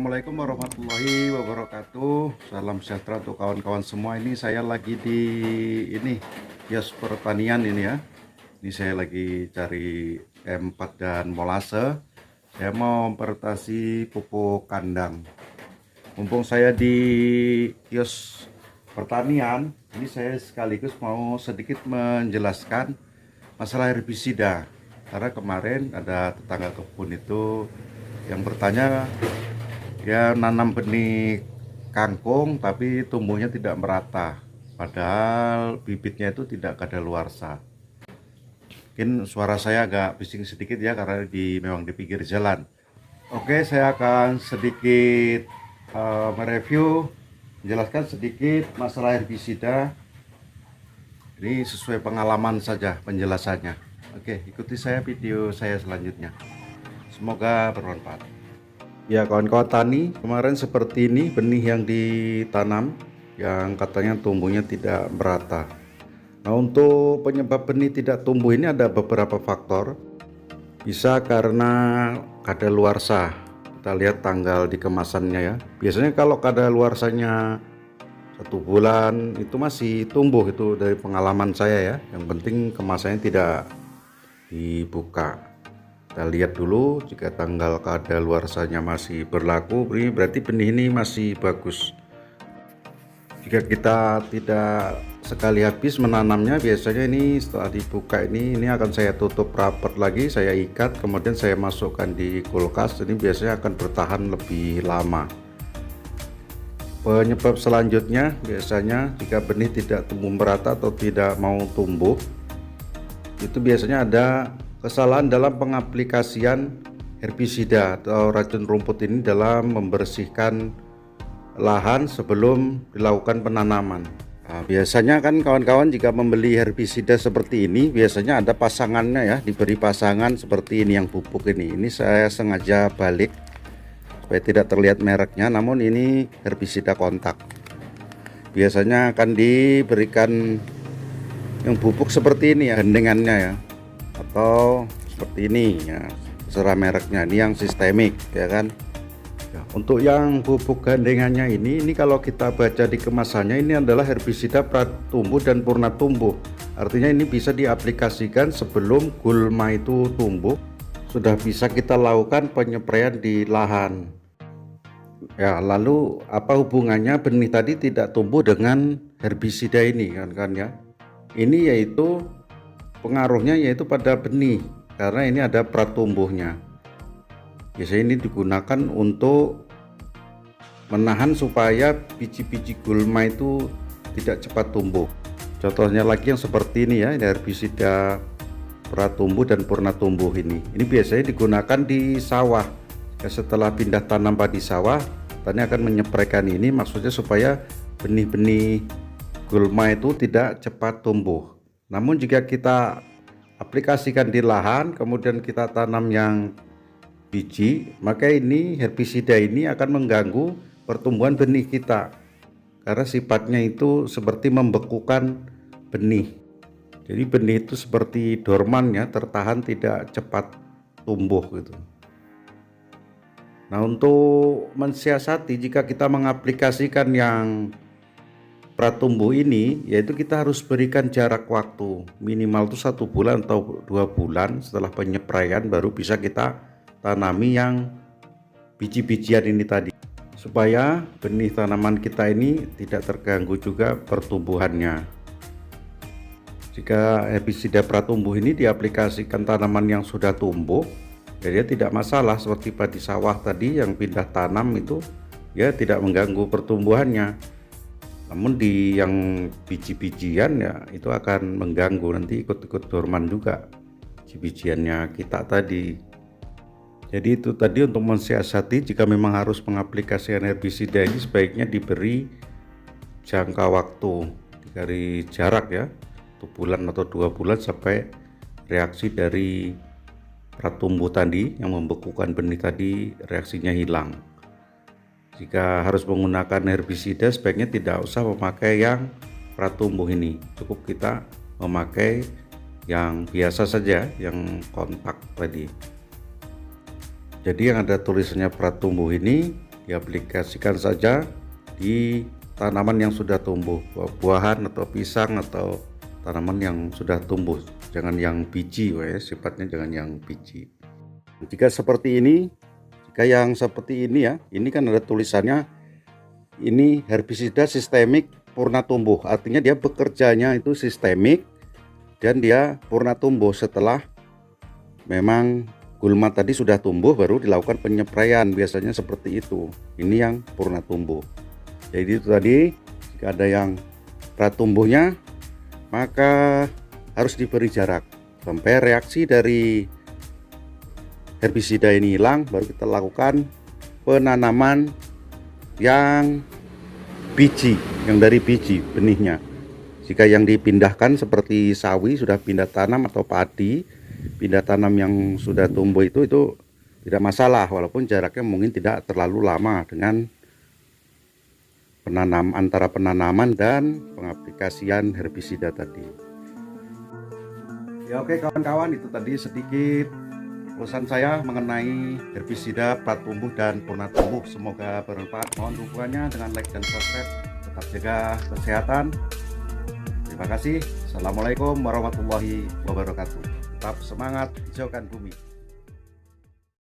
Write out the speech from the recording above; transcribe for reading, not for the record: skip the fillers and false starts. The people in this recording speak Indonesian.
Assalamualaikum warahmatullahi wabarakatuh. Salam sejahtera untuk kawan-kawan semua. Ini saya lagi di kios pertanian ini ya. Ini saya lagi cari M4 dan molase. Saya mau memfermentasi pupuk kandang. Mumpung saya di kios pertanian, ini saya sekaligus mau sedikit menjelaskan masalah herbisida. Karena kemarin ada tetangga kebun itu yang bertanya, dia nanam benih kangkung tapi tumbuhnya tidak merata, padahal bibitnya itu tidak kadaluarsa. Mungkin suara saya agak bising sedikit ya, karena memang di pinggir jalan. Oke, saya akan sedikit mereview, menjelaskan sedikit masalah herbisida. Ini sesuai pengalaman saja penjelasannya. Oke, ikuti saya video saya selanjutnya. Semoga bermanfaat. Ya kawan-kawan tani, kemarin seperti ini benih yang ditanam yang katanya tumbuhnya tidak merata. Nah, untuk penyebab benih tidak tumbuh ini ada beberapa faktor. Bisa karena kadaluarsa. Kita lihat tanggal di kemasannya ya. Biasanya kalau kadaluarsanya 1 bulan itu masih tumbuh, itu dari pengalaman saya ya. Yang penting kemasannya tidak dibuka. Kita lihat dulu, jika tanggal kadaluarsanya masih berlaku, berarti benih ini masih bagus. Jika kita tidak sekali habis menanamnya, biasanya ini setelah dibuka ini akan saya tutup rapat lagi, saya ikat, kemudian saya masukkan di kulkas. Ini biasanya akan bertahan lebih lama. Penyebab selanjutnya biasanya jika benih tidak tumbuh merata atau tidak mau tumbuh, itu biasanya ada kesalahan dalam pengaplikasian herbisida atau racun rumput ini dalam membersihkan lahan sebelum dilakukan penanaman. Nah, biasanya kan kawan-kawan jika membeli herbisida seperti ini biasanya ada pasangannya ya, diberi pasangan seperti ini yang pupuk ini. Ini saya sengaja balik supaya tidak terlihat mereknya, namun ini herbisida kontak. Biasanya akan diberikan yang bubuk seperti ini ya, gandengannya ya, atau seperti ini ya, terserah mereknya. Ini yang sistemik ya kan ya. Untuk yang bubuk gandengannya ini kalau kita baca di kemasannya, ini adalah herbisida pratumbuh dan purna tumbuh. Artinya ini bisa diaplikasikan sebelum gulma itu tumbuh, sudah bisa kita lakukan penyepraian di lahan ya. Lalu apa hubungannya benih tadi tidak tumbuh dengan herbisida ini kan ya? Ini yaitu pengaruhnya yaitu pada benih, karena ini ada pratumbuhnya. Biasanya ini digunakan untuk menahan supaya biji-biji gulma itu tidak cepat tumbuh. Contohnya lagi yang seperti ini ya, ini herbisida pratumbuh dan purna tumbuh ini. Ini biasanya digunakan di sawah. Setelah pindah tanam padi sawah, tani akan menyepraikan ini, maksudnya supaya benih-benih gulma itu tidak cepat tumbuh. Namun jika kita aplikasikan di lahan kemudian kita tanam yang biji, maka ini herbisida ini akan mengganggu pertumbuhan benih kita, karena sifatnya itu seperti membekukan benih. Jadi benih itu seperti dorman ya, tertahan, tidak cepat tumbuh gitu. Nah, untuk mensiasati jika kita mengaplikasikan yang pratumbuh ini, yaitu kita harus berikan jarak waktu minimal itu 1 bulan atau 2 bulan setelah penyepraian, baru bisa kita tanami yang biji-bijian ini tadi, supaya benih tanaman kita ini tidak terganggu juga pertumbuhannya. Jika herbisida pratumbuh ini diaplikasikan tanaman yang sudah tumbuh, jadi tidak masalah. Seperti padi sawah tadi yang pindah tanam itu ya tidak mengganggu pertumbuhannya. Namun di yang biji-bijian ya itu akan mengganggu, nanti ikut-ikut dorman juga biji-bijiannya kita tadi. Jadi itu tadi untuk mensiasati, jika memang harus mengaplikasikan herbisida ini sebaiknya diberi jangka waktu, dari jarak ya, 1 bulan atau 2 bulan sampai reaksi dari pratumbuh tadi yang membekukan benih tadi reaksinya hilang. Jika harus menggunakan herbisida sebaiknya tidak usah memakai yang pratumbuh ini, cukup kita memakai yang biasa saja, yang kontak tadi. Jadi yang ada tulisannya pratumbuh ini diaplikasikan saja di tanaman yang sudah tumbuh, buah-buahan atau pisang atau tanaman yang sudah tumbuh, jangan yang biji, sifatnya jangan yang biji. Jika seperti ini, yang seperti ini ya, ini kan ada tulisannya, ini herbisida sistemik purna tumbuh, artinya dia bekerjanya itu sistemik dan dia purna tumbuh. Setelah memang gulma tadi sudah tumbuh baru dilakukan penyepraian, biasanya seperti itu. Ini yang purna tumbuh. Jadi itu tadi, jika ada yang pratumbuhnya maka harus diberi jarak sampai reaksi dari herbisida ini hilang, baru kita lakukan penanaman yang biji, yang dari biji benihnya. Jika yang dipindahkan seperti sawi sudah pindah tanam atau padi pindah tanam yang sudah tumbuh itu tidak masalah, walaupun jaraknya mungkin tidak terlalu lama dengan antara penanaman dan pengaplikasian herbisida tadi. Ya oke kawan-kawan, itu tadi sedikit ulasan saya mengenai herbisida pratumbuh dan purna tumbuh. Semoga bermanfaat. Mohon dukungannya dengan like dan subscribe. Tetap jaga kesehatan. Terima kasih. Assalamualaikum warahmatullahi wabarakatuh. Tetap semangat hijaukan bumi.